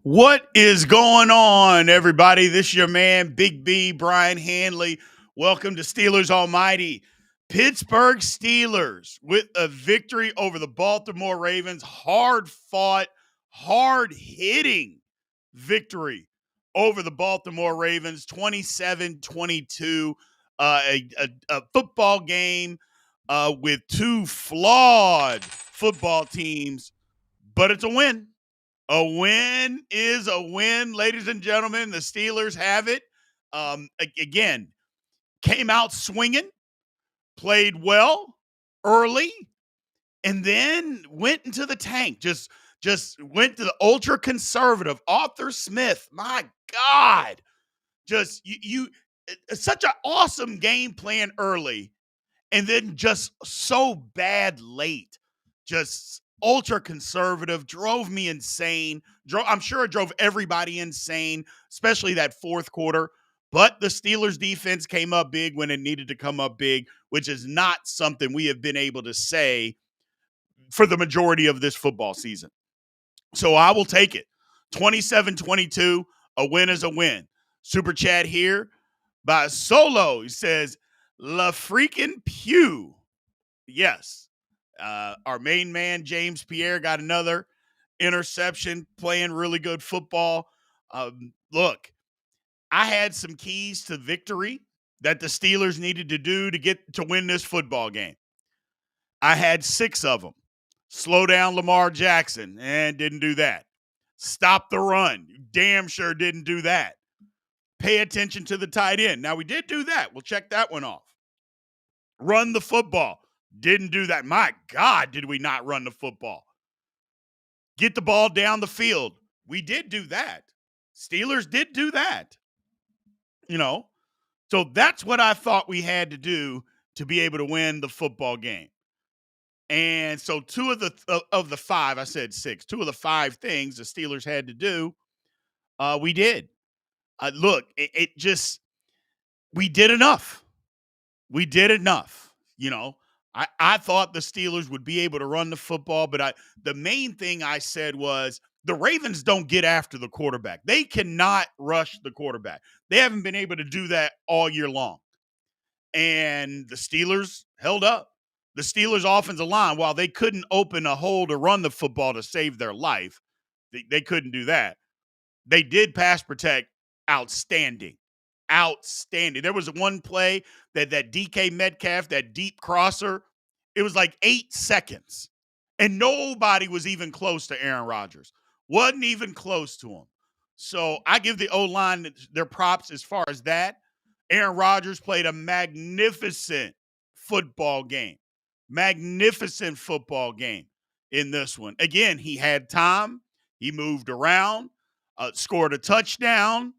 What is going on, everybody? This is your man, Big B, Brian Hanley. Welcome to Steelers Almighty. Pittsburgh Steelers with a victory over the Baltimore Ravens. Hard fought, hard hitting victory over the Baltimore Ravens, 27-22. A football game with two flawed football teams, but it's a win. A win is a win, ladies and gentlemen. The Steelers have it. Again, came out swinging, played well early, and then went into the tank. Just went to the ultra conservative Arthur Smith. My God, just you such an awesome game plan early, and then just so bad late. Just ultra conservative, drove me insane. I'm sure it drove everybody insane, especially that fourth quarter. But the Steelers defense came up big when it needed to come up big, which is not something we have been able to say for the majority of this football season. So I will take it. 27-22, a win is a win. Super chat here by Solo. He says, La freaking Pew. Yes. Our main man, James Pierre, got another interception, playing really good football. Look, I had some keys to victory that the Steelers needed to do to win this football game. I had 6 of them. Slow down Lamar Jackson, and didn't do that. Stop the run. Damn sure didn't do that. Pay attention to the tight end. Now, we did do that. We'll check that one off. Run the football. Didn't do that. My God, did we not run the football? Get the ball down the field. We did do that. Steelers did do that. So that's what I thought we had to do to be able to win the football game. And so 2 of the 5, I said 6, 2 of the 5 things the Steelers had to do, we did. Look, we did enough. We did enough, I thought the Steelers would be able to run the football, but the main thing I said was the Ravens don't get after the quarterback. They cannot rush the quarterback. They haven't been able to do that all year long. And the Steelers held up. The Steelers' offensive line, while they couldn't open a hole to run the football to save their life, they couldn't do that. They did pass protect outstanding. Outstanding. There was one play that DK Metcalf, that deep crosser, it was like 8 seconds. And nobody was even close to Aaron Rodgers. Wasn't even close to him. So I give the O-line their props as far as that. Aaron Rodgers played a magnificent football game. Magnificent football game in this one. Again, he had time. He moved around, scored a touchdown.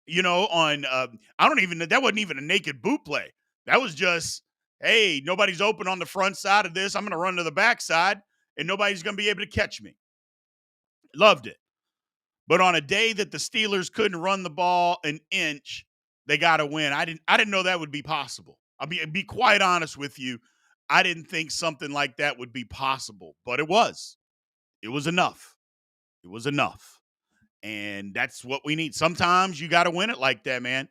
That wasn't even a naked boot play. That was just, hey, nobody's open on the front side of this. I'm going to run to the backside, and nobody's going to be able to catch me. Loved it. But on a day that the Steelers couldn't run the ball an inch, they got to win. I didn't know that would be possible. I'll be quite honest with you. I didn't think something like that would be possible, but it was. It was enough. It was enough. And that's what we need. Sometimes you got to win it like that, man.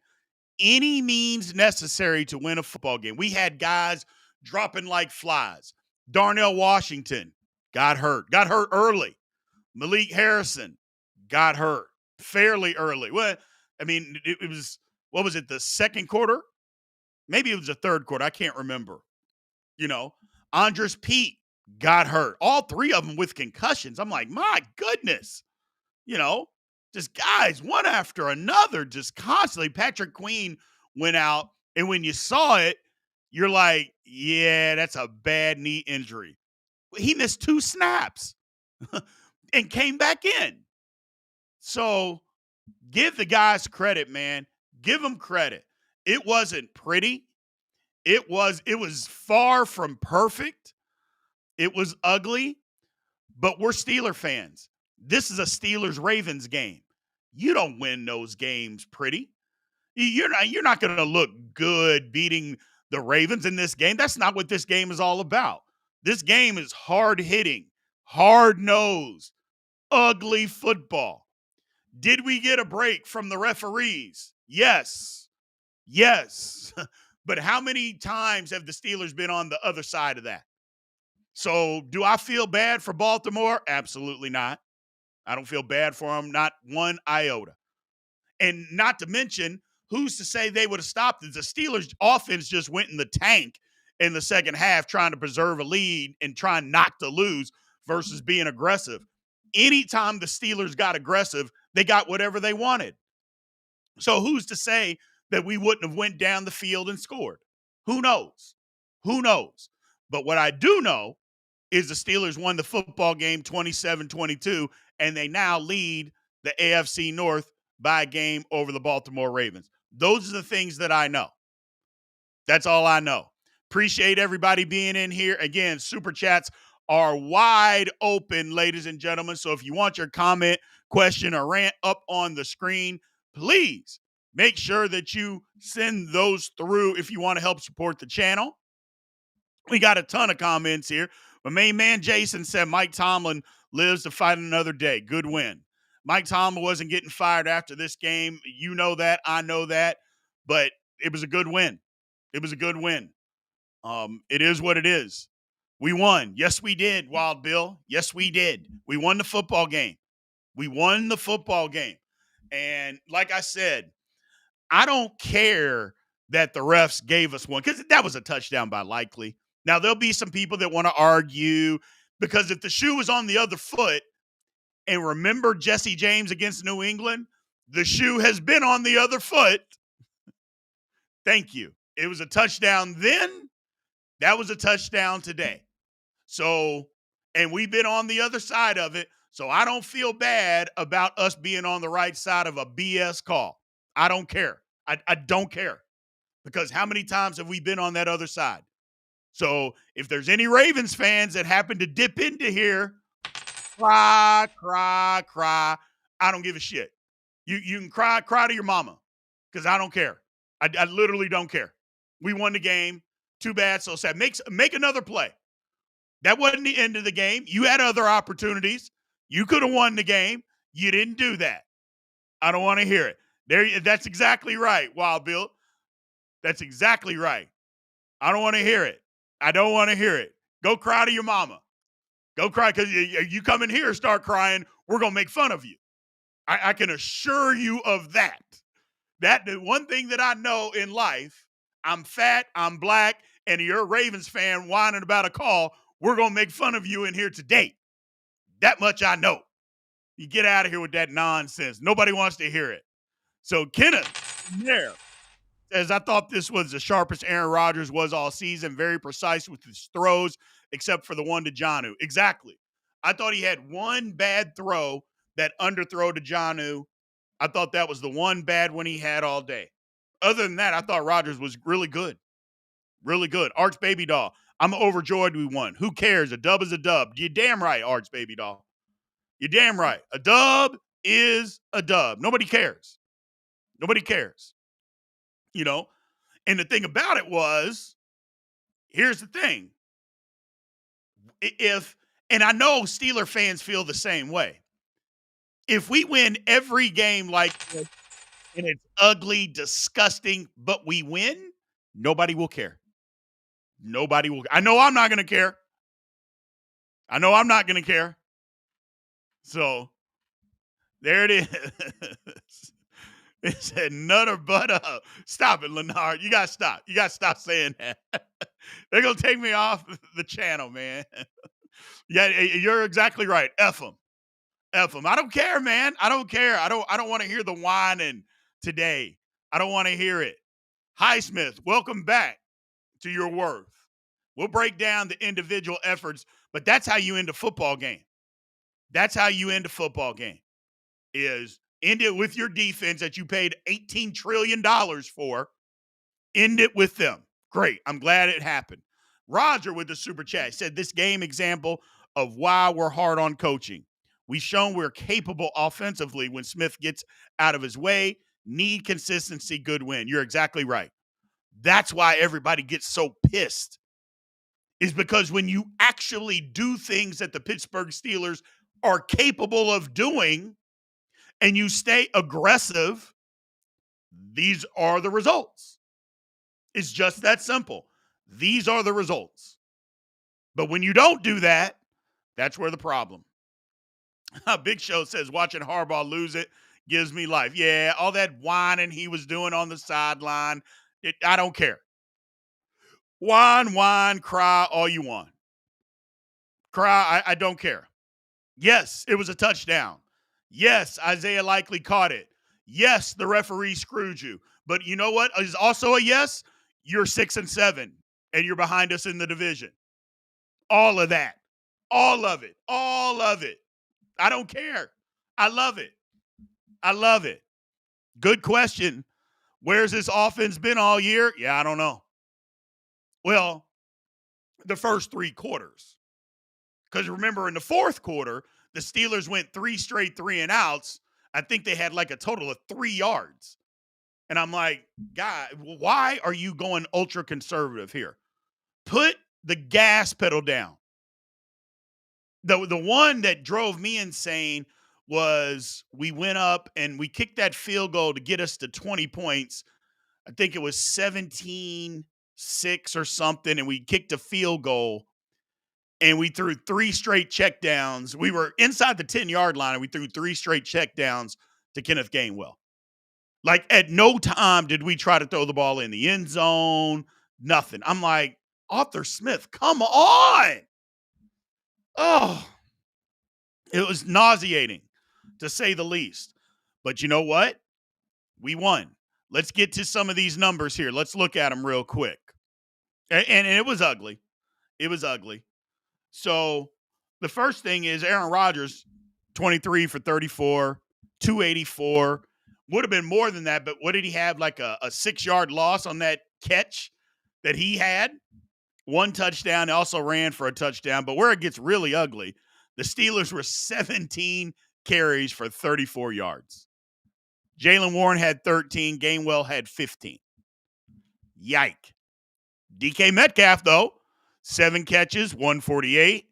Any means necessary to win a football game. We had guys dropping like flies. Darnell Washington got hurt early. Malik Harrison got hurt fairly early. Well, it was, what was it, the second quarter? Maybe it was the third quarter. I can't remember. Andres Pete got hurt. All 3 of them with concussions. I'm like, my goodness. Just guys, one after another, just constantly. Patrick Queen went out, and when you saw it, you're like, yeah, that's a bad knee injury. He missed 2 snaps and came back in. So give the guys credit, man. Give them credit. It wasn't pretty. It was far from perfect. It was ugly, but we're Steeler fans. This is a Steelers-Ravens game. You don't win those games pretty. You're not going to look good beating the Ravens in this game. That's not what this game is all about. This game is hard-hitting, hard-nosed, ugly football. Did we get a break from the referees? Yes. Yes. But how many times have the Steelers been on the other side of that? So do I feel bad for Baltimore? Absolutely not. I don't feel bad for them, not one iota. And not to mention, who's to say they would have stopped it? The Steelers offense just went in the tank in the second half trying to preserve a lead and trying not to lose versus being aggressive. Anytime the Steelers got aggressive, they got whatever they wanted. So who's to say that we wouldn't have went down the field and scored? Who knows? Who knows? But what I do know is the Steelers won the football game 27-22, and they now lead the AFC North by a game over the Baltimore Ravens. Those are the things that I know. That's all I know. Appreciate everybody being in here. Again, super chats are wide open, ladies and gentlemen. So if you want your comment, question, or rant up on the screen, please make sure that you send those through if you want to help support the channel. We got a ton of comments here. My main man Jason said Mike Tomlin lives to fight another day. Good win. Mike Tomlin wasn't getting fired after this game. You know that. I know that. But it was a good win. It was a good win. It is what it is. We won. Yes, we did, Wild Bill. Yes, we did. We won the football game. We won the football game. And like I said, I don't care that the refs gave us one because that was a touchdown by Likely. Now, there'll be some people that want to argue because if the shoe was on the other foot, and remember Jesse James against New England, the shoe has been on the other foot. Thank you. It was a touchdown then. That was a touchdown today. So, and we've been on the other side of it. So I don't feel bad about us being on the right side of a BS call. I don't care. I don't care. Because how many times have we been on that other side? So if there's any Ravens fans that happen to dip into here, cry. I don't give a shit. You can cry to your mama because I don't care. I literally don't care. We won the game. Too bad, so sad. Make another play. That wasn't the end of the game. You had other opportunities. You could have won the game. You didn't do that. I don't want to hear it. That's exactly right, Wild Bill. That's exactly right. I don't want to hear it. I don't want to hear it. Go cry to your mama. Go cry because you come in here and start crying, we're going to make fun of you. I can assure you of that. That the one thing that I know in life, I'm fat, I'm black, and you're a Ravens fan whining about a call, we're going to make fun of you in here today. That much I know. You get out of here with that nonsense. Nobody wants to hear it. So Kenneth there says, I thought this was the sharpest Aaron Rodgers was all season, very precise with his throws, except for the one to Jonnu. Exactly. I thought he had one bad throw, that underthrow to Jonnu. I thought that was the one bad one he had all day. Other than that, I thought Rodgers was really good. Really good. Arch Baby Doll. I'm overjoyed we won. Who cares? A dub is a dub. You're damn right, Arch Baby Doll. You're damn right. A dub is a dub. Nobody cares. Nobody cares. You know? And the thing about it was, here's the thing. And I know Steeler fans feel the same way. If we win every game like this, and it's ugly, disgusting, but we win, nobody will care. Nobody will. I know I'm not going to care. I know I'm not going to care. So there it is. It said nutter but up. Stop it, Leonard. You got to stop. You got to stop saying that. They're going to take me off the channel, man. Yeah, you're exactly right. F them. F them. I don't care, man. I don't care. I don't want to hear the whining today. I don't want to hear it. Highsmith, welcome back to your worth. We'll break down the individual efforts, but that's how you end a football game. That's how you end a football game, is end it with your defense that you paid $18 trillion for. End it with them. Great. I'm glad it happened. Roger with the super chat said this game example of why we're hard on coaching. We've shown we're capable offensively when Smith gets out of his way. Need consistency, good win. You're exactly right. That's why everybody gets so pissed, is because when you actually do things that the Pittsburgh Steelers are capable of doing, and you stay aggressive, these are the results. It's just that simple. These are the results. But when you don't do that, that's where the problem. Big Show says watching Harbaugh lose it gives me life. Yeah, all that whining he was doing on the sideline, I don't care. Whine, cry all you want. Cry, I don't care. Yes, it was a touchdown. Yes, Isaiah Likely caught it. Yes, the referee screwed you. But you know what is also a yes? You're 6-7, and you're behind us in the division. All of that. All of it. All of it. I don't care. I love it. I love it. Good question. Where's this offense been all year? Yeah, I don't know. Well, the first 3 quarters. Because remember, in the fourth quarter, the Steelers went 3 straight 3-and-outs. I think they had like a total of 3 yards. And I'm like, God, why are you going ultra conservative here? Put the gas pedal down. The one that drove me insane was we went up and we kicked that field goal to get us to 20 points. I think it was 17-6 or something, and we kicked a field goal. And we threw 3 straight checkdowns. We were inside the 10-yard line, and we threw 3 straight checkdowns to Kenneth Gainwell. Like, at no time did we try to throw the ball in the end zone. Nothing. I'm like, Arthur Smith, come on. Oh, it was nauseating, to say the least. But you know what? We won. Let's get to some of these numbers here. Let's look at them real quick. And it was ugly. It was ugly. So the first thing is Aaron Rodgers, 23 for 34, 284. Would have been more than that, but what did he have? Like a 6-yard loss on that catch that he had? 1 touchdown. He also ran for a touchdown. But where it gets really ugly, the Steelers were 17 carries for 34 yards. Jaylen Warren had 13. Gainwell had 15. Yike. DK Metcalf, though, 7 catches, 148.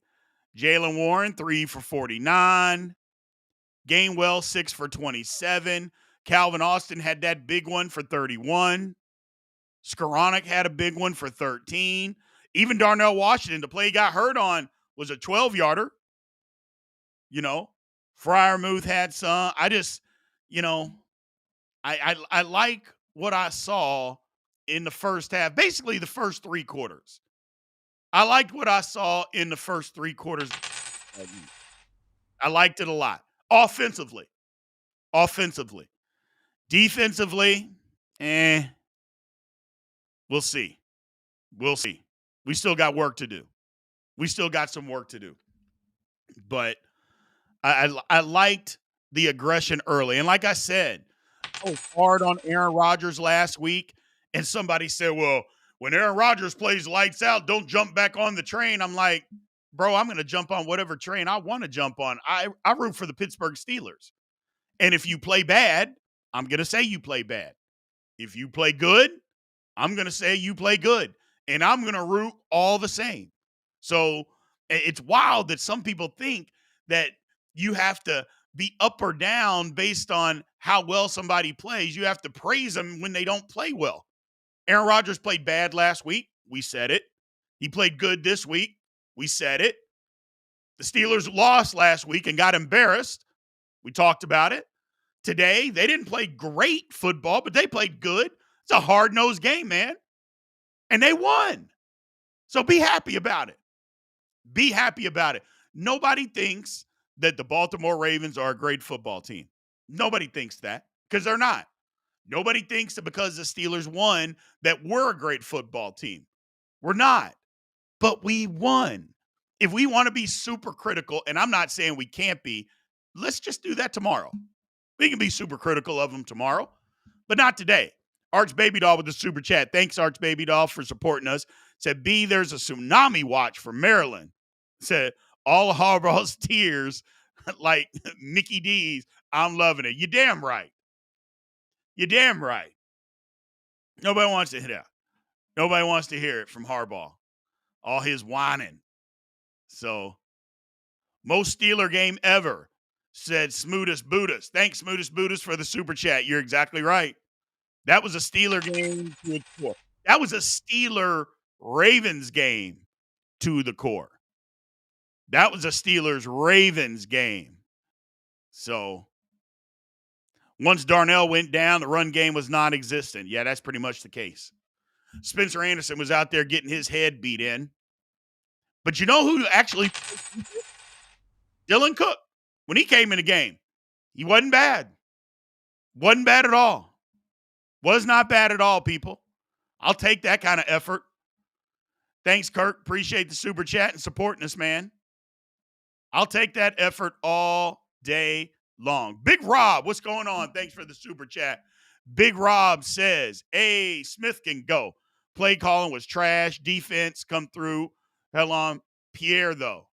Jaylen Warren, 3 for 49. Gainwell, 6 for 27. Calvin Austin had that big one for 31. Skoranek had a big one for 13. Even Darnell Washington, the play he got hurt on, was a 12-yarder. You know, Freiermuth had some. I just, you know, I like what I saw in the first half, basically the first 3 quarters. I liked what I saw in the first 3 quarters. I liked it a lot. Offensively. Defensively, we'll see. We still got work to do. We still got some work to do. But I liked the aggression early. And like I said, I was hard on Aaron Rodgers last week, and somebody said, well, when Aaron Rodgers plays lights out, don't jump back on the train. I'm like, bro, I'm going to jump on whatever train I want to jump on. I root for the Pittsburgh Steelers. And if you play bad, I'm going to say you play bad. If you play good, I'm going to say you play good. And I'm going to root all the same. So it's wild that some people think that you have to be up or down based on how well somebody plays. You have to praise them when they don't play well. Aaron Rodgers played bad last week. We said it. He played good this week. We said it. The Steelers lost last week and got embarrassed. We talked about it. Today, they didn't play great football, but they played good. It's a hard-nosed game, man. And they won. So be happy about it. Be happy about it. Nobody thinks that the Baltimore Ravens are a great football team. Nobody thinks that because they're not. Nobody thinks that because the Steelers won that we're a great football team. We're not. But we won. If we want to be super critical, and I'm not saying we can't be, let's just do that tomorrow. We can be super critical of them tomorrow, but not today. Arch Baby Doll with the super chat. Thanks, Arch Baby Doll, for supporting us. Said, B, there's a tsunami watch for Maryland. Said, all of Harbaugh's tears like Mickey D's. I'm loving it. You're damn right. You're damn right. Nobody wants to hear that. Nobody wants to hear it from Harbaugh. All his whining. So, most Steeler game ever. said Smootus Buddhist. Thanks, Smootus Buddhist, for the super chat. You're exactly right. That was a Steeler game to its core. That was a Steeler Ravens game to the core. That was a Steelers Ravens game. So once Darnell went down, the run game was non-existent. Yeah, that's pretty much the case. Spencer Anderson was out there getting his head beat in. But you know who actually Dylan Cook, when he came in the game, he wasn't bad. Wasn't bad at all. Was not bad at all, people. I'll take that kind of effort. Thanks, Kirk. Appreciate the super chat and supporting us, man. I'll take that effort all day long. Big Rob, what's going on? Thanks for the super chat. Big Rob says, hey, Smith can go. Play calling was trash. Defense come through. Hell on. Pierre, though.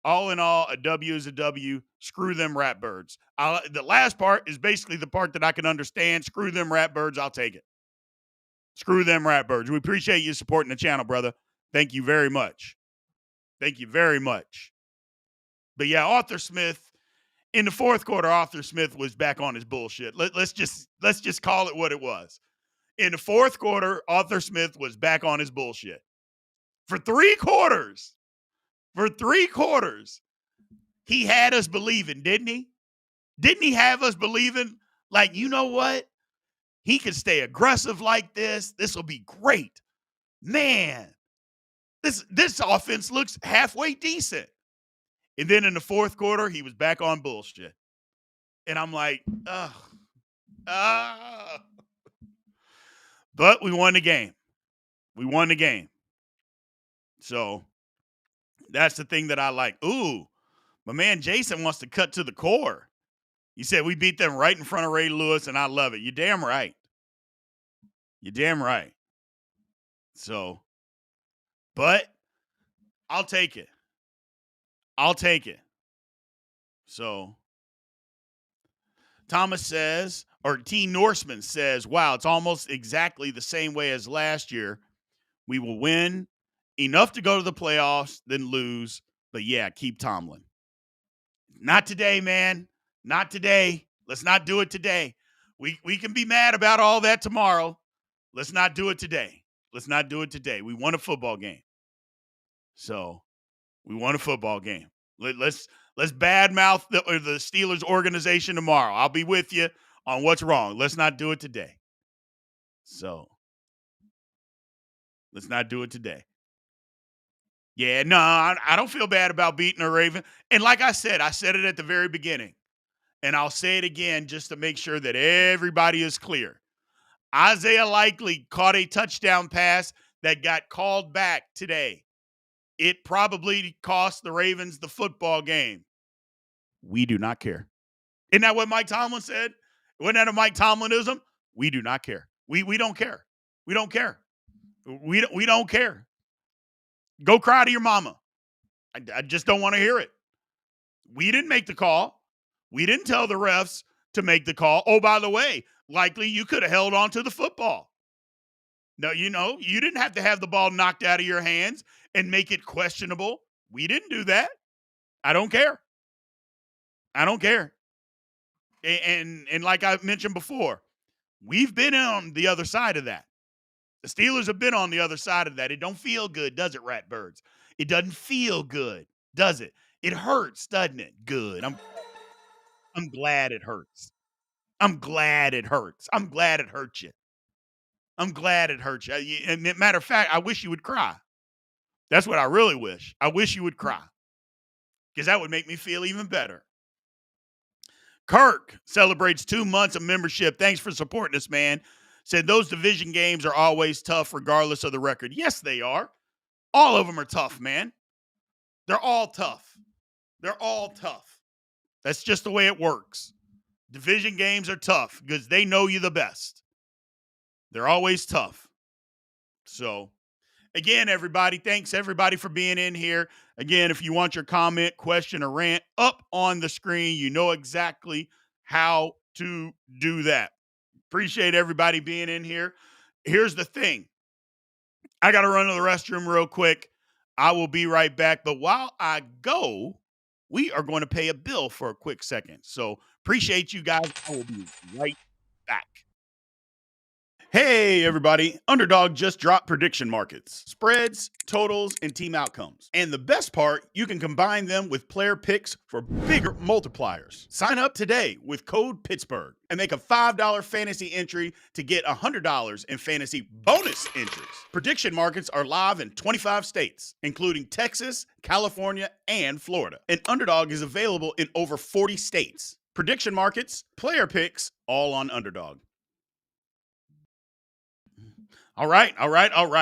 All in all, a W is a W. Screw them Ratbirds. The last part is basically the part that I can understand. Screw them Ratbirds. I'll take it. Screw them Ratbirds. We appreciate you supporting the channel, brother. Thank you very much. Thank you very much. But yeah, Arthur Smith, in the fourth quarter, Arthur Smith was back on his bullshit. Let's just call it what it was. In the fourth quarter, Arthur Smith was back on his bullshit. For three quarters, he had us believing, didn't he? Didn't he have us believing, like, you know what? He could stay aggressive like this. This will be great. Man, this offense looks halfway decent. And then in the fourth quarter, he was back on bullshit. And I'm like, ugh. But we won the game. We won the game. So that's the thing that I like. Ooh, my man Jason wants to cut to the core. He said we beat them right in front of Ray Lewis, and I love it. You're damn right. You're damn right. So, but I'll take it. I'll take it. So, Thomas says, or T. Norseman says, wow, it's almost exactly the same way as last year. We will win enough to go to the playoffs, then lose. But yeah, keep Tomlin. Not today, man. Not today. Let's not do it today. We can be mad about all that tomorrow. Let's not do it today. Let's not do it today. We won a football game. So we won a football game. Let's badmouth the Steelers organization tomorrow. I'll be with you on what's wrong. Let's not do it today. So let's not do it today. Yeah, no, I don't feel bad about beating a Raven. And like I said it at the very beginning, and I'll say it again just to make sure that everybody is clear. Isaiah Likely caught a touchdown pass that got called back today. It probably cost the Ravens the football game. We do not care. Isn't that what Mike Tomlin said? Wasn't that a Mike Tomlinism? We do not care. We don't care. We don't care. We don't care. Go cry to your mama. I just don't want to hear it. We didn't make the call. We didn't tell the refs to make the call. Oh, by the way, likely you could have held on to the football. No, you didn't have to have the ball knocked out of your hands and make it questionable. We didn't do that. I don't care. I don't care. And like I mentioned before, we've been on the other side of that. The Steelers have been on the other side of that. It don't feel good, does it, Ratbirds? It doesn't feel good, does it? It hurts, doesn't it? Good. I'm glad it hurts. I'm glad it hurts. I'm glad it hurt you. I'm glad it hurt you. And matter of fact, I wish you would cry. That's what I really wish. I wish you would cry, because that would make me feel even better. Kirk celebrates 2 months of membership. Thanks for supporting us, man. Said those division games are always tough regardless of the record. Yes, they are. All of them are tough, man. They're all tough. They're all tough. That's just the way it works. Division games are tough because they know you the best. They're always tough. So, again, everybody, thanks everybody for being in here. Again, if you want your comment, question, or rant up on the screen, you know exactly how to do that. Appreciate everybody being in here. Here's the thing. I got to run to the restroom real quick. I will be right back. But while I go, we are going to pay a bill for a quick second. So appreciate you guys. I will be right back. Hey, everybody. Underdog just dropped prediction markets, spreads, totals, and team outcomes. And the best part, you can combine them with player picks for bigger multipliers. Sign up today with code Pittsburgh and make a $5 fantasy entry to get $100 in fantasy bonus entries. Prediction markets are live in 25 states, including Texas, California, and Florida. And Underdog is available in over 40 states. Prediction markets, player picks, all on Underdog. All right.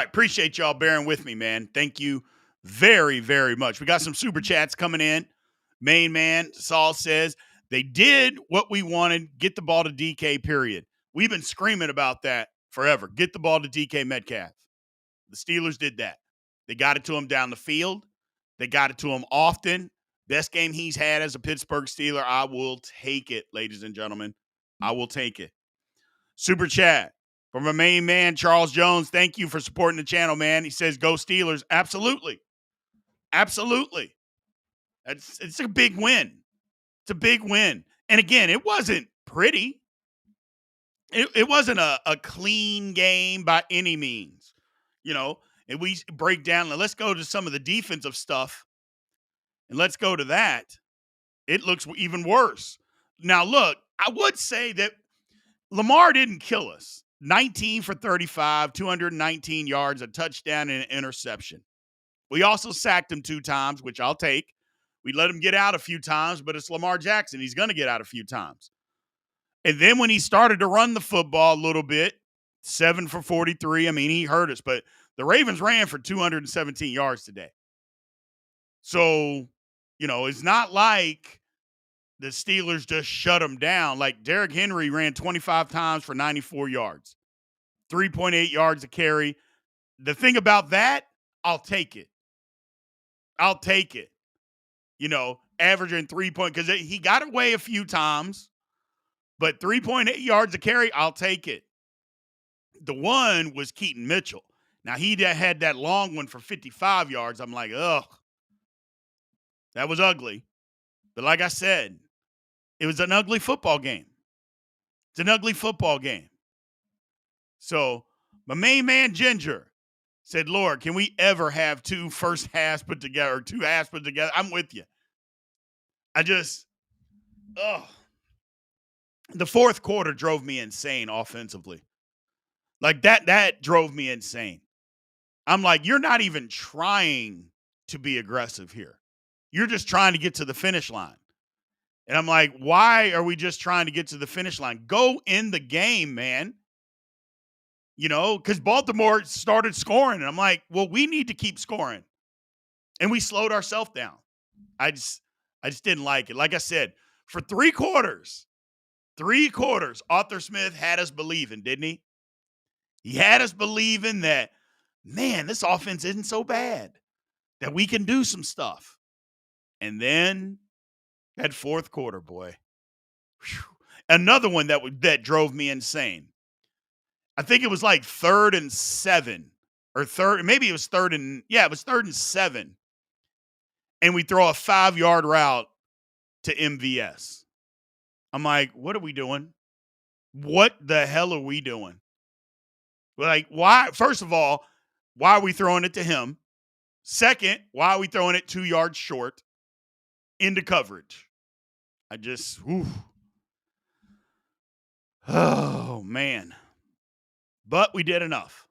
Appreciate y'all bearing with me, man. Thank you very, very much. We got some super chats coming in. Main man, Saul says, they did what we wanted. Get the ball to DK, period. We've been screaming about that forever. Get the ball to DK Metcalf. The Steelers did that. They got it to him down the field. They got it to him often. Best game he's had as a Pittsburgh Steeler. I will take it, ladies and gentlemen. I will take it. Super chat from our main man, Charles Jones. Thank you for supporting the channel, man. He says, go Steelers. Absolutely. Absolutely. It's a big win. It's a big win. And again, it wasn't pretty. It wasn't a clean game by any means. You know, and we break down. Let's go to some of the defensive stuff. And let's go to that. It looks even worse. Now, look, I would say that Lamar didn't kill us. 19 for 35, 219 yards, a touchdown, and an interception. We also sacked him 2 times, which I'll take. We let him get out a few times, but it's Lamar Jackson. He's going to get out a few times. And then when he started to run the football a little bit, 7 for 43, I mean, he hurt us. But the Ravens ran for 217 yards today. So, you know, it's not like the Steelers just shut him down. Like Derrick Henry ran 25 times for 94 yards, 3.8 yards a carry. The thing about that, I'll take it. I'll take it. You know, averaging 3 points because he got away a few times, but 3.8 yards a carry, I'll take it. The one was Keaton Mitchell. Now, he had that long one for 55 yards. I'm like, ugh, that was ugly. But like I said, it was an ugly football game. It's an ugly football game. So my main man, Ginger, said, Lord, can we ever have 2 first halves put together or 2 halves put together? I'm with you. The fourth quarter drove me insane offensively. Like that drove me insane. I'm like, you're not even trying to be aggressive here. You're just trying to get to the finish line. And I'm like, why are we just trying to get to the finish line? Go in the game, man. You know, because Baltimore started scoring. And I'm like, well, we need to keep scoring. And we slowed ourselves down. I just didn't like it. Like I said, for 3 quarters, Arthur Smith had us believing, didn't he? He had us believing that, man, this offense isn't so bad, that we can do some stuff. And then that fourth quarter, boy. Whew. Another one that drove me insane. I think it was like 3rd and 7 or maybe it was 3rd and 7. And we throw a 5-yard route to MVS. I'm like, what are we doing? What the hell are we doing? Like, why? First of all, why are we throwing it to him? Second, why are we throwing it 2 yards short into coverage? Oh, man. But we did enough.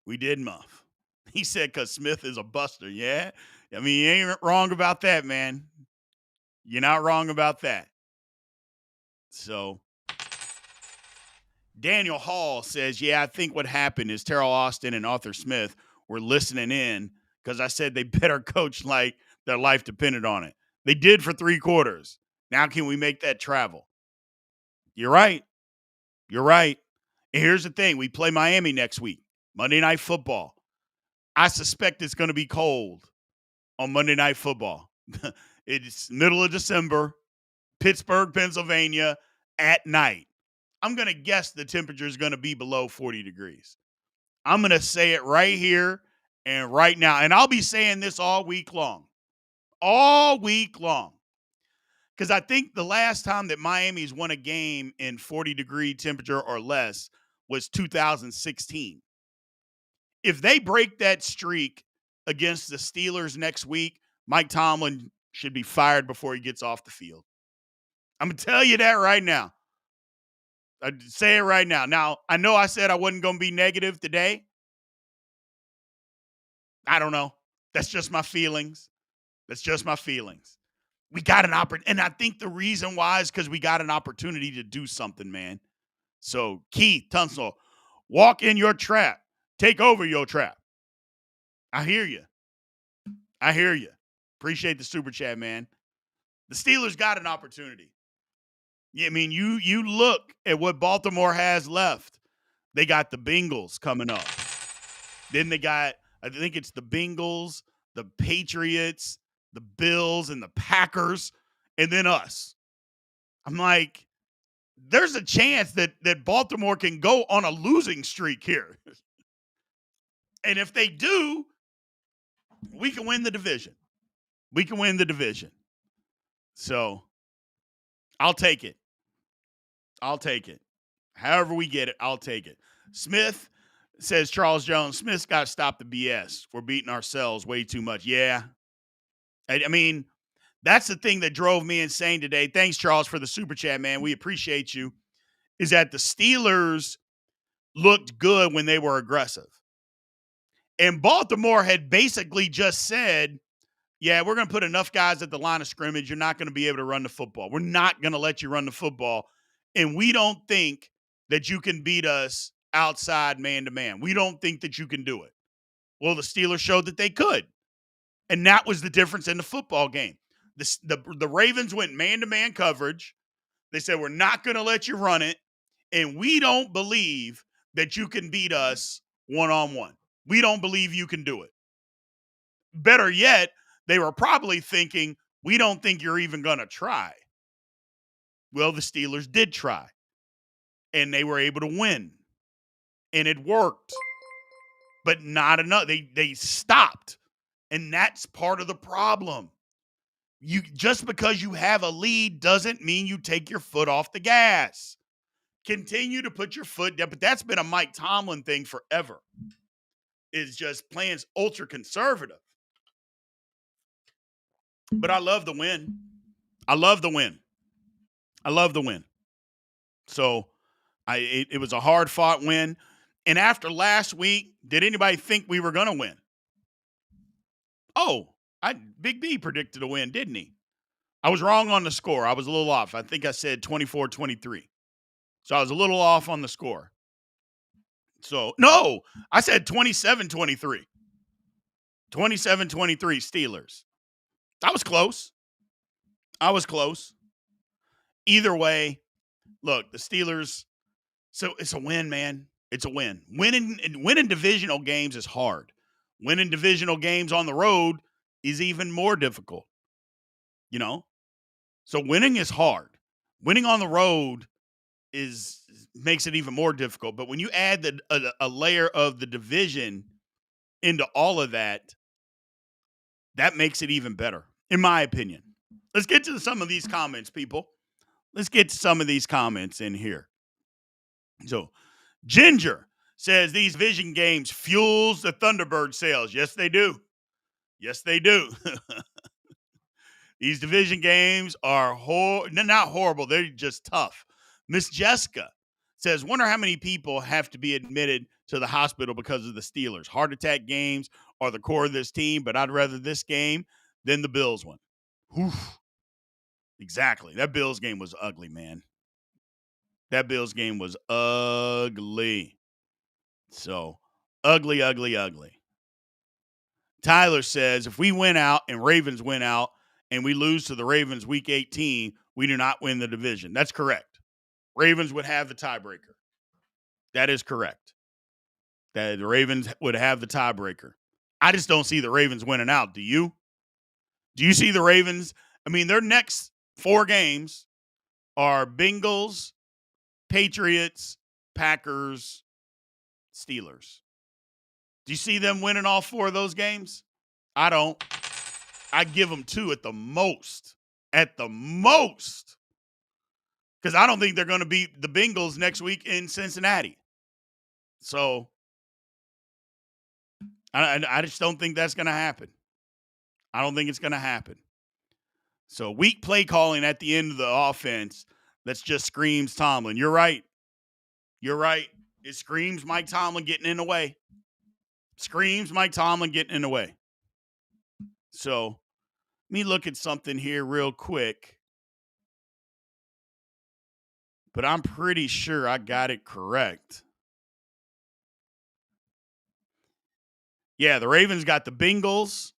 We did enough. He said, because Smith is a buster. Yeah. I mean, you ain't wrong about that, man. You're not wrong about that. So, Daniel Hall says, yeah, I think what happened is Terrell Austin and Arthur Smith were listening in because I said they better coach like their life depended on it. They did for 3 quarters. Now can we make that travel? You're right. You're right. And here's the thing. We play Miami next week, Monday Night Football. I suspect it's going to be cold on Monday Night Football. It's middle of December, Pittsburgh, Pennsylvania, at night. I'm going to guess the temperature is going to be below 40 degrees. I'm going to say it right here and right now. And I'll be saying this all week long. all week long. Because I think the last time that Miami's won a game in 40-degree temperature or less was 2016. If they break that streak against the Steelers next week, Mike Tomlin should be fired before he gets off the field. I'm going to tell you that right now. I say it right now. Now, I know I said I wasn't going to be negative today. I don't know. That's just my feelings. We got an opportunity. And I think the reason why is because we got an opportunity to do something, man. So, Keith Tunstall, walk in your trap. Take over your trap. I hear you. Appreciate the super chat, man. The Steelers got an opportunity. Yeah, I mean, you look at what Baltimore has left. They got the Bengals coming up. Then they got, I think it's the Bengals, the Patriots, the Bills, and the Packers, and then us. I'm like, there's a chance that Baltimore can go on a losing streak here. And if they do, we can win the division. So I'll take it. However we get it, I'll take it. Smith says, Charles Jones, Smith's got to stop the BS. We're beating ourselves way too much. Yeah. I mean, that's the thing that drove me insane today. Thanks, Charles, for the super chat, man. We appreciate you. Is that the Steelers looked good when they were aggressive. And Baltimore had basically just said, yeah, we're going to put enough guys at the line of scrimmage. You're not going to be able to run the football. We're not going to let you run the football. And we don't think that you can beat us outside man-to-man. We don't think that you can do it. Well, the Steelers showed that they could. And that was the difference in the football game. The Ravens went man-to-man coverage. They said, we're not going to let you run it. And we don't believe that you can beat us one-on-one. We don't believe you can do it. Better yet, they were probably thinking, we don't think you're even going to try. Well, the Steelers did try. And they were able to win. And it worked. But not enough. They stopped. And that's part of the problem. You just because you have a lead doesn't mean you take your foot off the gas. Continue to put your foot down. But that's been a Mike Tomlin thing forever. Is just playing ultra conservative. But I love the win. So it was a hard fought win. And after last week, did anybody think we were going to win? Oh, Big B predicted a win, didn't he? I was wrong on the score. I was a little off. I think I said 24-23. So I was a little off on the score. So, no, I said 27-23. 27-23 Steelers. I was close. Either way, look, the Steelers, so it's a win, man. It's a win. Winning divisional games is hard. Winning divisional games on the road is even more difficult. You know? So winning is hard. Winning on the road makes it even more difficult. But when you add a layer of the division into all of that, that makes it even better, in my opinion. Let's get to some of these comments, people. Let's get to some of these comments in here. So, Ginger says these vision games fuels the Thunderbird sales. Yes, they do. These division games are not horrible. They're just tough. Miss Jessica says, wonder how many people have to be admitted to the hospital because of the Steelers. Heart attack games are the core of this team, but I'd rather this game than the Bills one. Oof. Exactly. That Bills game was ugly, man. So, ugly. Tyler says, if we win out and Ravens win out and we lose to the Ravens week 18, we do not win the division. That's correct. Ravens would have the tiebreaker. That is correct. That the Ravens would have the tiebreaker. I just don't see the Ravens winning out. Do you? Do you see the Ravens? I mean, their next 4 games are Bengals, Patriots, Packers, Steelers. Do you see them winning all 4 of those games? I don't. I give them 2 at the most. At the most. Because I don't think they're going to beat the Bengals next week in Cincinnati. So I just don't think that's going to happen. I don't think it's going to happen. So weak play calling at the end of the offense that just screams Tomlin. You're right. You're right. It screams Mike Tomlin getting in the way. Screams Mike Tomlin getting in the way. So let me look at something here real quick. But I'm pretty sure I got it correct. Yeah, the Ravens got the Bengals,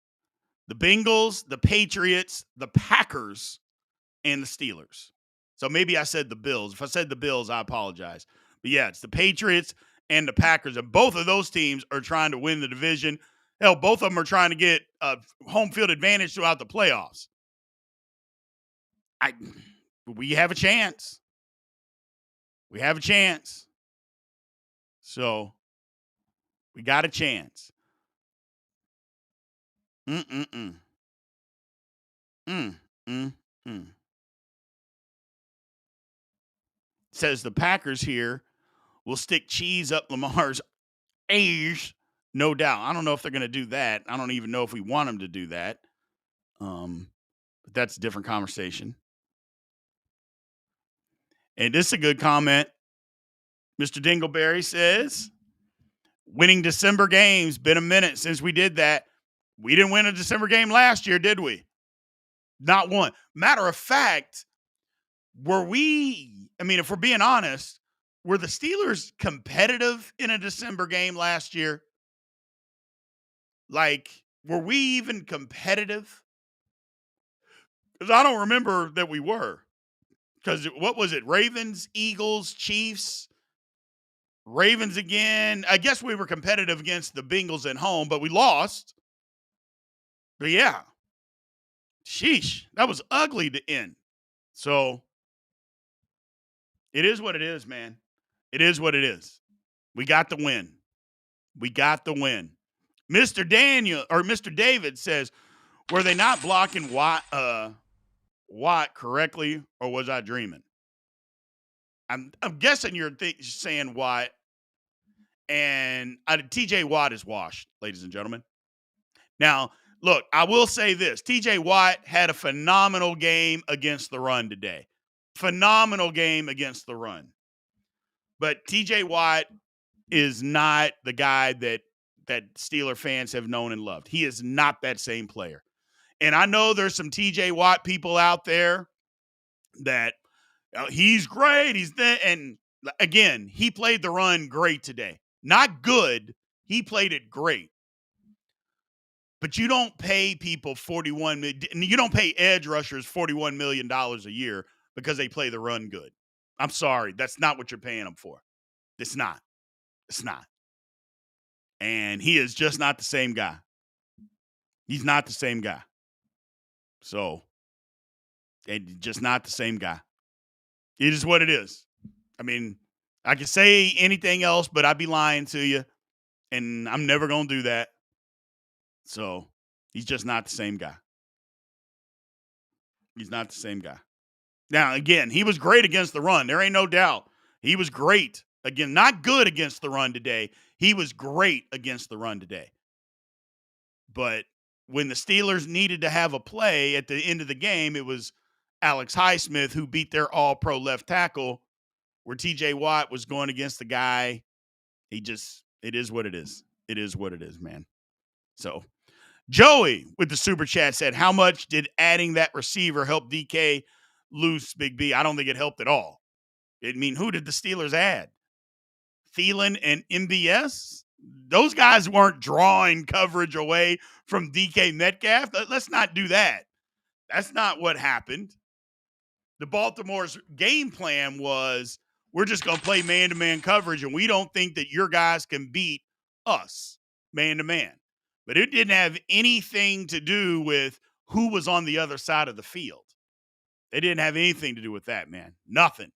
the Patriots, the Packers, and the Steelers. So maybe I said the Bills. If I said the Bills, I apologize. But yeah, it's the Patriots and the Packers. And both of those teams are trying to win the division. Hell, both of them are trying to get a home field advantage throughout the playoffs. We have a chance. We have a chance. So we got a chance. Says the Packers here will stick cheese up Lamar's ears, no doubt. I don't know if they're going to do that. I don't even know if we want them to do that. But that's a different conversation. And this is a good comment. Mr. Dingleberry says, winning December games, been a minute since we did that. We didn't win a December game last year, did we? Not one. Matter of fact, if we're being honest, were the Steelers competitive in a December game last year? Like, were we even competitive? Because I don't remember that we were. Because what was it? Ravens, Eagles, Chiefs, Ravens again. I guess we were competitive against the Bengals at home, but we lost. But yeah. Sheesh. That was ugly to end. So it is what it is, man. It is what it is. We got the win. We got the win. Mr. David says, were they not blocking Watt correctly, or was I dreaming? I'm guessing you're saying Watt, and TJ Watt is washed, ladies and gentlemen. Now, look, I will say this. TJ Watt had a phenomenal game against the run today. Phenomenal game against the run. But TJ Watt is not the guy that Steeler fans have known and loved. He is not that same player. And I know there's some TJ Watt people out there that he's great. And again, he played the run great today. Not good. He played it great. But you don't pay people you don't pay edge rushers $41 million a year because they play the run good. I'm sorry. That's not what you're paying them for. It's not. It's not. And he is just not the same guy. He's not the same guy. So, just not the same guy. It is what it is. I mean, I could say anything else, but I'd be lying to you. And I'm never going to do that. So, he's just not the same guy. He's not the same guy. Now, again, he was great against the run. There ain't no doubt. He was great. Again, not good against the run today. He was great against the run today. But when the Steelers needed to have a play at the end of the game, it was Alex Highsmith who beat their all-pro left tackle, where TJ Watt was going against the guy. It is what it is. It is what it is, man. So, Joey with the super chat said, how much did adding that receiver help DK loose Big B? I don't think it helped at all. Who did the Steelers add? Thielen and MBS? Those guys weren't drawing coverage away from DK Metcalf. Let's not do that. That's not what happened. The Baltimore's game plan was, we're just going to play man-to-man coverage, and we don't think that your guys can beat us man-to-man. But it didn't have anything to do with who was on the other side of the field. It didn't have anything to do with that, man. Nothing.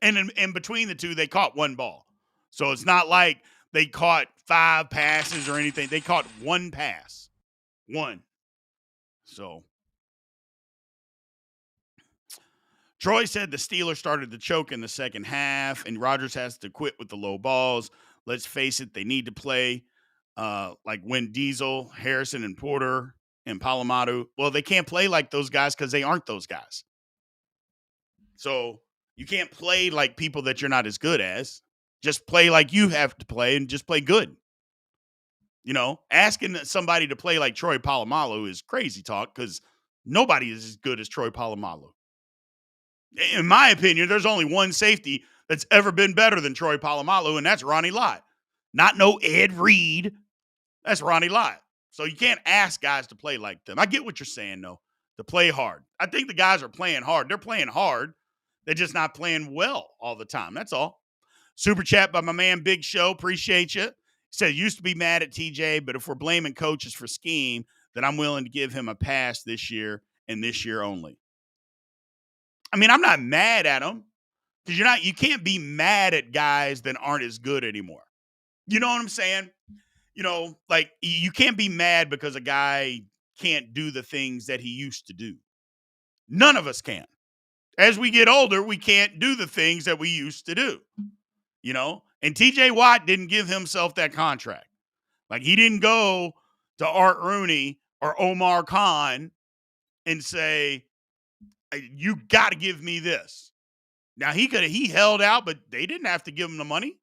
And in between the two, they caught one ball. So it's not like they caught 5 passes or anything. They caught one pass. One. So Troy said the Steelers started to choke in the second half, and Rodgers has to quit with the low balls. Let's face it, they need to play like when Diesel, Harrison, and Porter and Palomado. Well, they can't play like those guys because they aren't those guys. So you can't play like people that you're not as good as. Just play like you have to play and just play good. You know, asking somebody to play like Troy Polamalu is crazy talk because nobody is as good as Troy Polamalu. In my opinion, there's only one safety that's ever been better than Troy Polamalu, and that's Ronnie Lott. Not no Ed Reed. That's Ronnie Lott. So you can't ask guys to play like them. I get what you're saying, though, to play hard. I think the guys are playing hard. They're playing hard. They're just not playing well all the time. That's all. Super chat by my man Big Show. Appreciate you. He said, used to be mad at TJ, but if we're blaming coaches for scheme, then I'm willing to give him a pass this year and this year only. I mean, I'm not mad at him because you can't be mad at guys that aren't as good anymore. You know what I'm saying? You know, like you can't be mad because a guy can't do the things that he used to do. None of us can. As we get older, we can't do the things that we used to do. You know, and TJ Watt didn't give himself that contract. Like he didn't go to Art Rooney or Omar Khan and say, you got to give me this. Now he held out, but they didn't have to give him the money.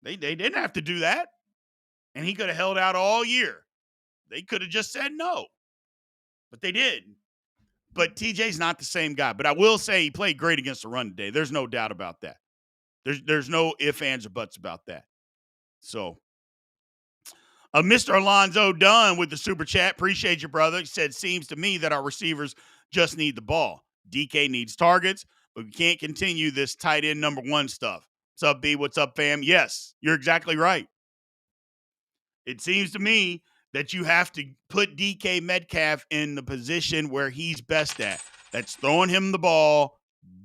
They didn't have to do that. And he could have held out all year. They could have just said no. But they did. But TJ's not the same guy. But I will say he played great against the run today. There's no doubt about that. There's no ifs, ands, or buts about that. So, Mr. Alonzo Dunn with the super chat. Appreciate you, brother. He said, seems to me that our receivers just need the ball. DK needs targets, but we can't continue this tight end number one stuff. What's up, B? What's up, fam? Yes, you're exactly right. It seems to me that you have to put DK Metcalf in the position where he's best at. That's throwing him the ball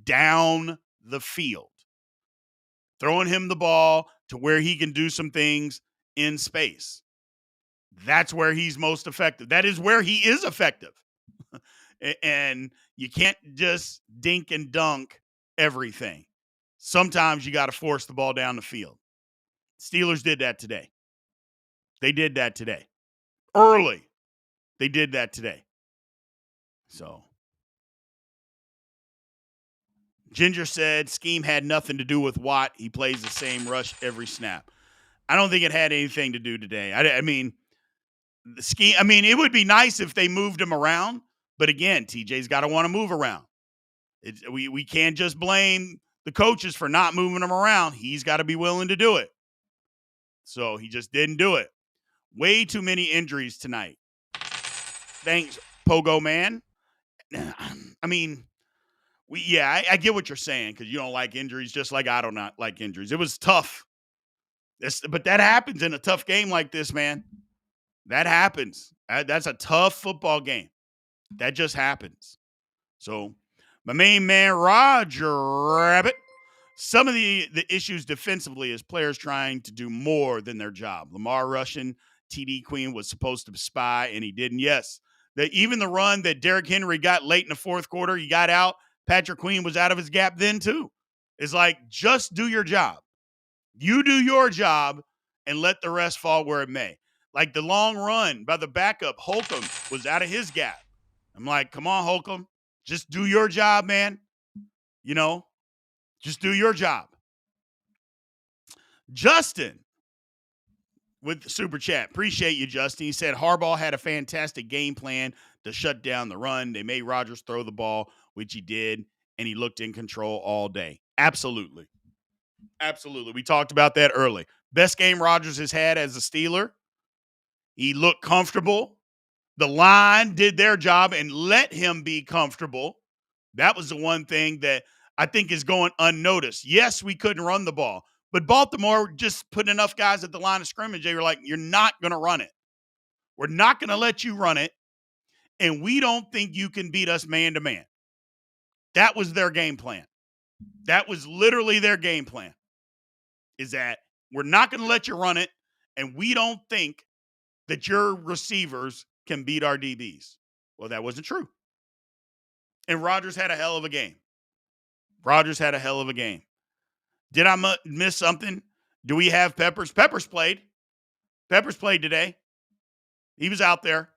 down the field. Throwing him the ball to where he can do some things in space. That's where he's most effective. That is where he is effective. And you can't just dink and dunk everything. Sometimes you got to force the ball down the field. Steelers did that today. They did that today. Early. They did that today. So. Ginger said scheme had nothing to do with Watt. He plays the same rush every snap. I don't think it had anything to do today. I mean, the scheme. I mean, it would be nice if they moved him around. But again, TJ's got to want to move around. We can't just blame the coaches for not moving him around. He's got to be willing to do it. So he just didn't do it. Way too many injuries tonight. Thanks, Pogo Man. I mean, I get what you're saying because you don't like injuries just like I do not like injuries. It was tough. But that happens in a tough game like this, man. That happens. That's a tough football game. That just happens. So, my main man, Roger Rabbit. Some of the issues defensively is players trying to do more than their job. Lamar Russian, TD Queen was supposed to spy, and he didn't. Yes. Even the run that Derrick Henry got late in the fourth quarter, he got out. Patrick Queen was out of his gap then, too. It's like, just do your job. You do your job and let the rest fall where it may. Like the long run by the backup, Holcomb was out of his gap. I'm like, come on, Holcomb. Just do your job, man. You know, just do your job. Justin with the super chat. Appreciate you, Justin. He said Harbaugh had a fantastic game plan to shut down the run. They made Rodgers throw the ball, which he did, and he looked in control all day. Absolutely. Absolutely. We talked about that early. Best game Rodgers has had as a Steeler. He looked comfortable. The line did their job and let him be comfortable. That was the one thing that I think is going unnoticed. Yes, we couldn't run the ball, but Baltimore just put enough guys at the line of scrimmage. They were like, you're not going to run it. We're not going to let you run it, and we don't think you can beat us man-to-man. That was their game plan. That was literally their game plan, is that we're not going to let you run it, and we don't think that your receivers can beat our DBs. Well, that wasn't true. And Rodgers had a hell of a game. Did I miss something? Do we have Peppers? Peppers played today. He was out there.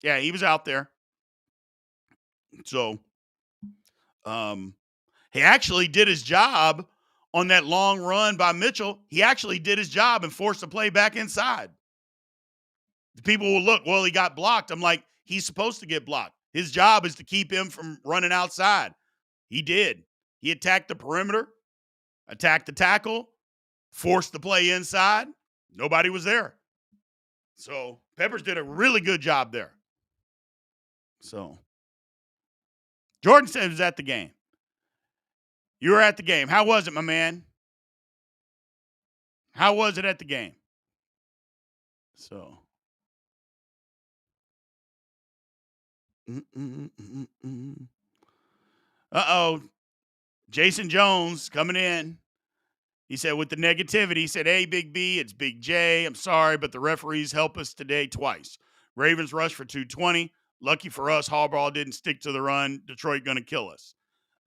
Yeah, he was out there. So, he actually did his job on that long run by Mitchell. He actually did his job and forced the play back inside. The people will look, well, he got blocked. I'm like, he's supposed to get blocked. His job is to keep him from running outside. He did. He attacked the perimeter, attacked the tackle, forced the play inside. Nobody was there. So Peppers did a really good job there. So Jordan said he was at the game. You were at the game. How was it, my man? How was it at the game? So. Uh-oh. Jason Jones coming in. He said, with the negativity, he said, hey, Big B, it's Big J. I'm sorry, but the referees help us today twice. Ravens rushed for 220. Lucky for us, Harbaugh didn't stick to the run. Detroit going to kill us.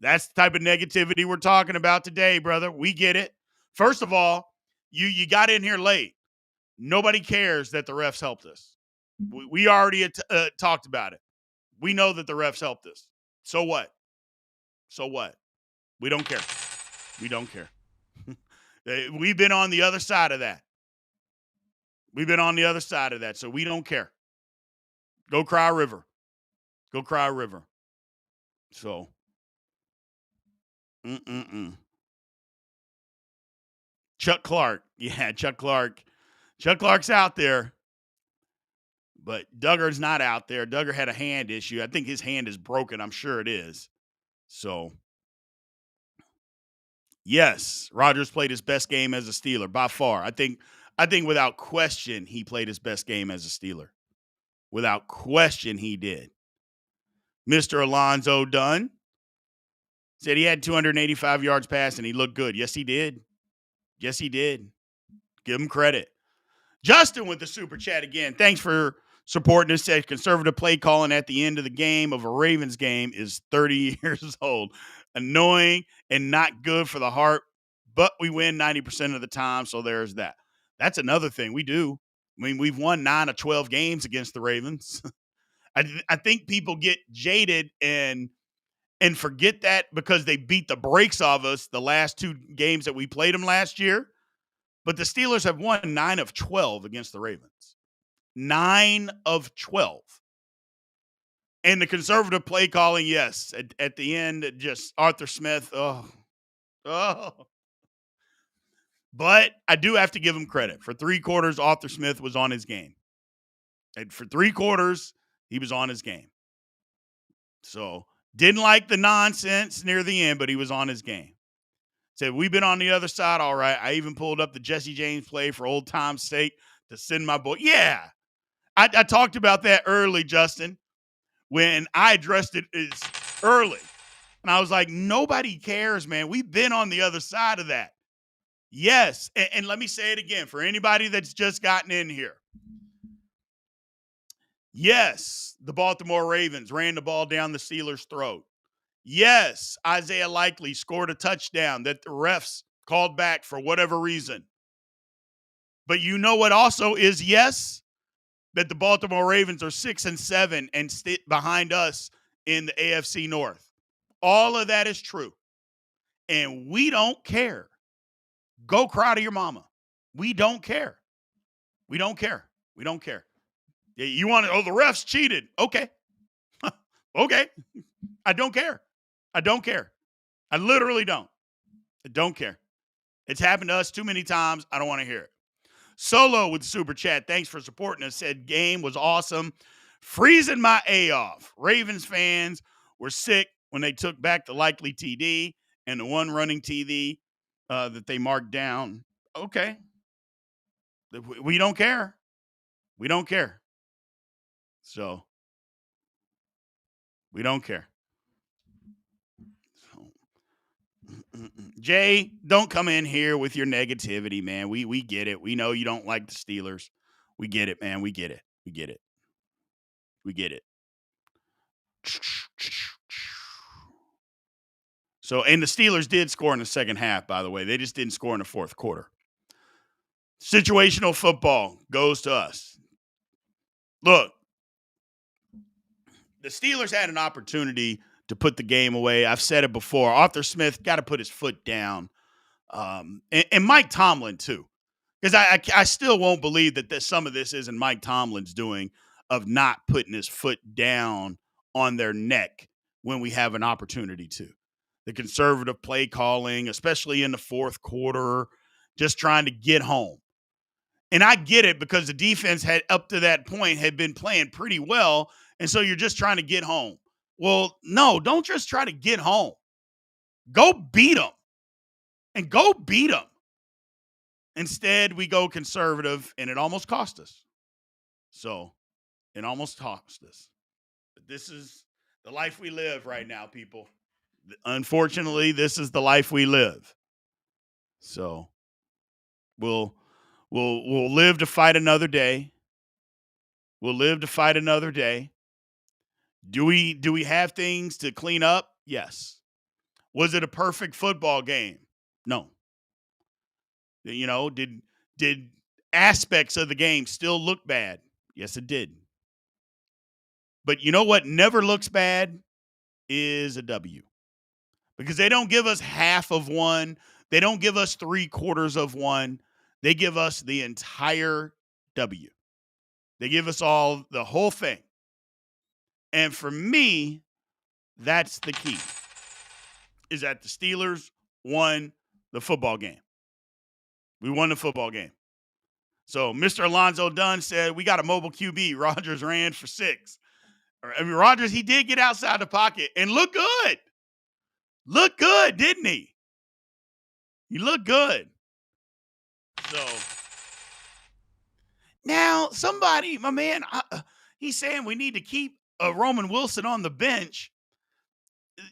That's the type of negativity we're talking about today, brother. We get it. First of all, you got in here late. Nobody cares that the refs helped us. We already talked about it. We know that the refs helped us. So what? We don't care. We've been on the other side of that. So we don't care. Go cry a river. So, Chuck Clark. Yeah, Chuck Clark. Chuck Clark's out there. But Duggar's not out there. Duggar had a hand issue. I think his hand is broken. I'm sure it is. So, yes, Rodgers played his best game as a Steeler by far. I think without question he played his best game as a Steeler. Without question he did. Mr. Alonzo Dunn said he had 285 yards passing. He looked good. Yes, he did. Give him credit. Justin with the super chat again. Thanks for supporting us. Said conservative play calling at the end of the game of a Ravens game is 30 years old. Annoying and not good for the heart, but we win 90% of the time, so there's that. That's another thing we do. I mean, we've won 9 of 12 games against the Ravens. I think people get jaded and forget that because they beat the brakes off us the last 2 games that we played them last year. But the Steelers have won 9 of 12 against the Ravens. 9 of 12. And the conservative play calling, yes. At the end, just Arthur Smith. Oh. But I do have to give him credit. For 3 quarters, Arthur Smith was on his game. And for 3 quarters, he was on his game. So, didn't like the nonsense near the end, but he was on his game. Said, we've been on the other side, all right. I even pulled up the Jesse James play for old time's sake to send my boy. Yeah. I talked about that early, Justin, when I addressed it as early. And I was like, nobody cares, man. We've been on the other side of that. Yes. And let me say it again for anybody that's just gotten in here. Yes, the Baltimore Ravens ran the ball down the Steelers' throat. Yes, Isaiah Likely scored a touchdown that the refs called back for whatever reason. But you know what also is yes? That the Baltimore Ravens are 6-7 and behind us in the AFC North. All of that is true. And we don't care. Go cry to your mama. We don't care. You want to, the refs cheated. Okay. Okay. I don't care. I literally don't. I don't care. It's happened to us too many times. I don't want to hear it. Solo with super chat. Thanks for supporting us. Said game was awesome. Freezing my A off. Ravens fans were sick when they took back the likely TD and the one running TD that they marked down. Okay. We don't care. So, we don't care. Jay, don't come in here with your negativity, man. We get it. We know you don't like the Steelers. We get it, man. We get it. We get it. So, and the Steelers did score in the second half, by the way. They just didn't score in the fourth quarter. Situational football goes to us. Look, the Steelers had an opportunity to put the game away. I've said it before. Arthur Smith got to put his foot down. And Mike Tomlin, too. Because I still won't believe that some of this isn't Mike Tomlin's doing of not putting his foot down on their neck when we have an opportunity to. The conservative play calling, especially in the fourth quarter, just trying to get home. And I get it because the defense had up to that point had been playing pretty well. And so you're just trying to get home. Well, no, don't just try to get home. Go beat them. And go beat them. Instead, we go conservative, and it almost cost us. So, it almost cost us. But this is the life we live right now, people. Unfortunately, this is the life we live. So, we'll live to fight another day. We'll live to fight another day. Do we have things to clean up? Yes. Was it a perfect football game? No. You know, did aspects of the game still look bad? Yes, it did. But you know what never looks bad is a W. Because they don't give us half of one. They don't give us 3/4 of one. They give us the entire W. They give us all the whole thing. And for me, that's the key. Is that the Steelers won the football game. We won the football game. So Mr. Alonzo Dunn said, we got a mobile QB. Rodgers ran for 6. I mean, Rodgers, he did get outside the pocket and look good. Look good, didn't he? He looked good. So now somebody, my man, he's saying we need to keep Roman Wilson on the bench.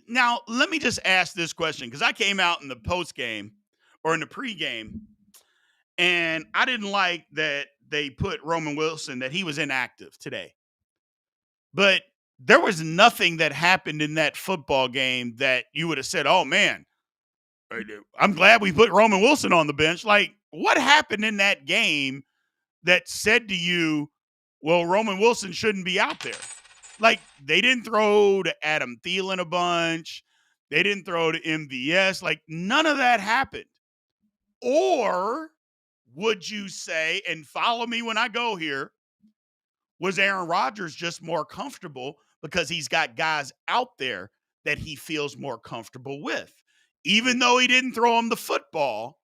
Now, let me just ask this question because I came out in the post game or in the pregame, and I didn't like that they put Roman Wilson, that he was inactive today. But there was nothing that happened in that football game that you would have said, oh, man, I'm glad we put Roman Wilson on the bench. Like, what happened in that game that said to you, well, Roman Wilson shouldn't be out there? Like, they didn't throw to Adam Thielen a bunch. They didn't throw to MVS. Like, none of that happened. Or would you say, and follow me when I go here, was Aaron Rodgers just more comfortable because he's got guys out there that he feels more comfortable with? Even though he didn't throw him the football,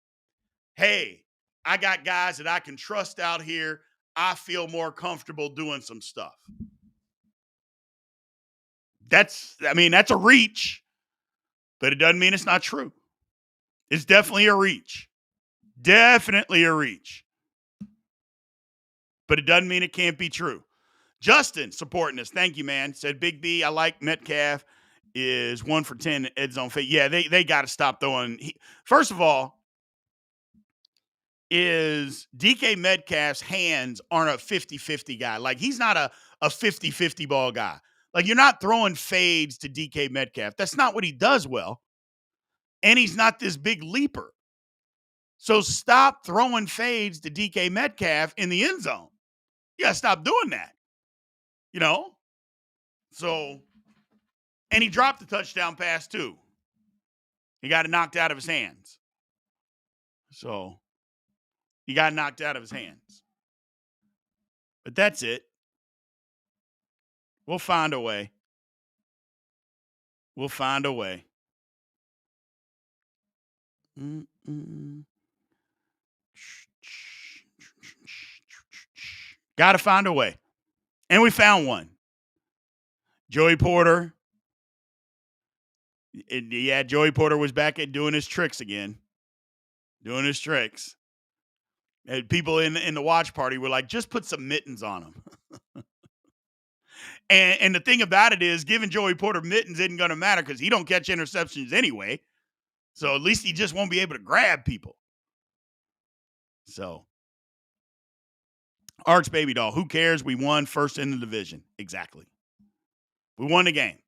hey, I got guys that I can trust out here. I feel more comfortable doing some stuff. That's a reach, but it doesn't mean it's not true. It's definitely a reach. Definitely a reach. But it doesn't mean it can't be true. Justin supporting us. Thank you, man. Said Big B, I like Metcalf, is 1 for 10 Ed Zone Fate. Yeah, they got to stop throwing. First of all, is DK Metcalf's hands aren't a 50-50 guy. Like, he's not a 50-50 ball guy. Like, you're not throwing fades to DK Metcalf. That's not what he does well. And he's not this big leaper. So stop throwing fades to DK Metcalf in the end zone. You got to stop doing that. You know? So, and he dropped the touchdown pass too. He got it knocked out of his hands. So, he got knocked out of his hands. But that's it. We'll find a way. We'll find a way. Got to find a way. And we found one. Joey Porter. Joey Porter was back at doing his tricks again. Doing his tricks. And people in the watch party were like, just put some mittens on him. And the thing about it is, giving Joey Porter mittens isn't going to matter because he don't catch interceptions anyway. So at least he just won't be able to grab people. So Arch baby doll. Who cares? We won first in the division. Exactly. We won the game.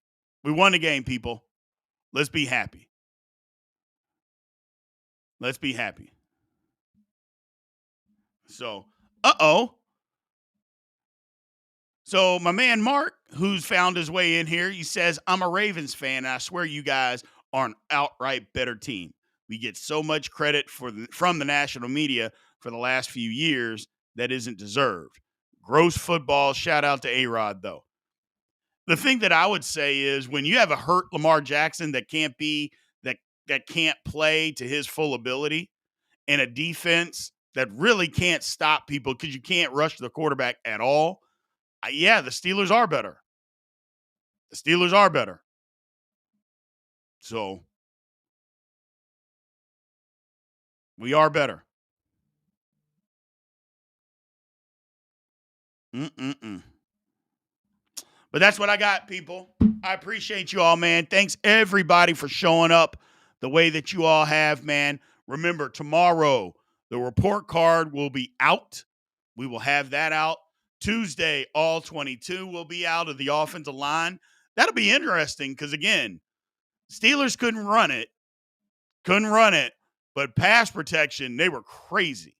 We won the game, people. Let's be happy. Let's be happy. So, So my man Mark, who's found his way in here, he says, I'm a Ravens fan, and I swear you guys are an outright better team. We get so much credit from the national media for the last few years that isn't deserved. Gross football. Shout out to A-Rod, though. The thing that I would say is when you have a hurt Lamar Jackson that that can't play to his full ability, and a defense that really can't stop people because you can't rush the quarterback at all. Yeah, the Steelers are better. The Steelers are better. So we are better. Mm-mm-mm. But that's what I got, people. I appreciate you all, man. Thanks, everybody, for showing up the way that you all have, man. Remember, tomorrow, the report card will be out. We will have that out. Tuesday, all 22 will be out of the offensive line. That'll be interesting because, again, Steelers couldn't run it. But pass protection, they were crazy.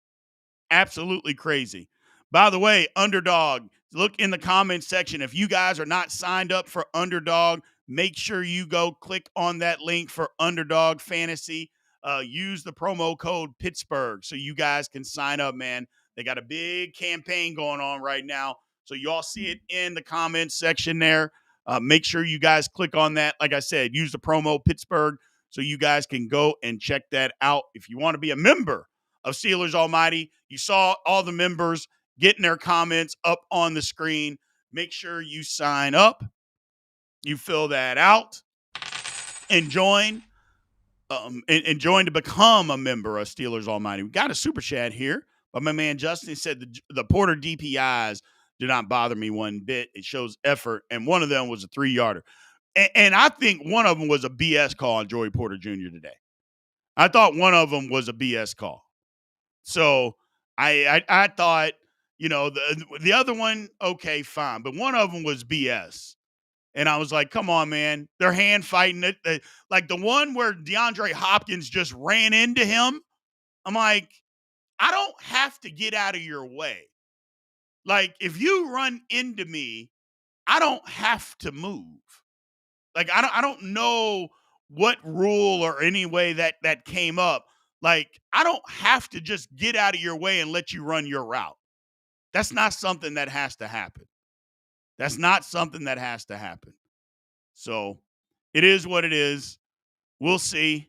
Absolutely crazy. By the way, Underdog, look in the comments section. If you guys are not signed up for Underdog, make sure you go click on that link for Underdog Fantasy. Use the promo code Pittsburgh so you guys can sign up, man. They got a big campaign going on right now. So y'all see it in the comments section there. Make sure you guys click on that. Like I said, use the promo Pittsburgh so you guys can go and check that out. If you want to be a member of Steelers Almighty, you saw all the members getting their comments up on the screen. Make sure you sign up. You fill that out and join. And join to become a member of Steelers Almighty. We got a super chat here, but my man Justin said the Porter DPIs do not bother me one bit. It shows effort, and one of them was a 3-yarder. And I think one of them was a BS call on Joey Porter Jr. today. I thought one of them was a BS call. So I thought, the other one, okay, fine, but one of them was BS. And I was like, come on, man. They're hand fighting it. Like the one where DeAndre Hopkins just ran into him. I'm like, I don't have to get out of your way. Like, if you run into me, I don't have to move. Like, I don't know what rule or any way that came up. Like, I don't have to just get out of your way and let you run your route. That's not something that has to happen. That's not something that has to happen. So it is what it is. We'll see.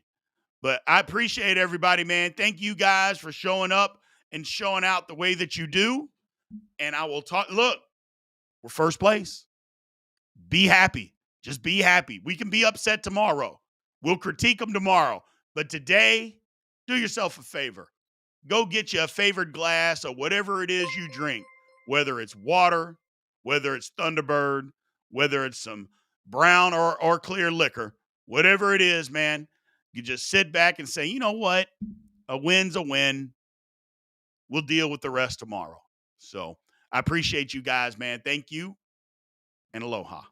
But I appreciate everybody, man. Thank you guys for showing up and showing out the way that you do. And I will talk. Look, we're first place. Be happy. Just be happy. We can be upset tomorrow. We'll critique them tomorrow. But today, do yourself a favor. Go get you a favorite glass of whatever it is you drink, whether it's water, whether it's Thunderbird, whether it's some brown or clear liquor, whatever it is, man. You just sit back and say, you know what? A win's a win. We'll deal with the rest tomorrow. So I appreciate you guys, man. Thank you and aloha.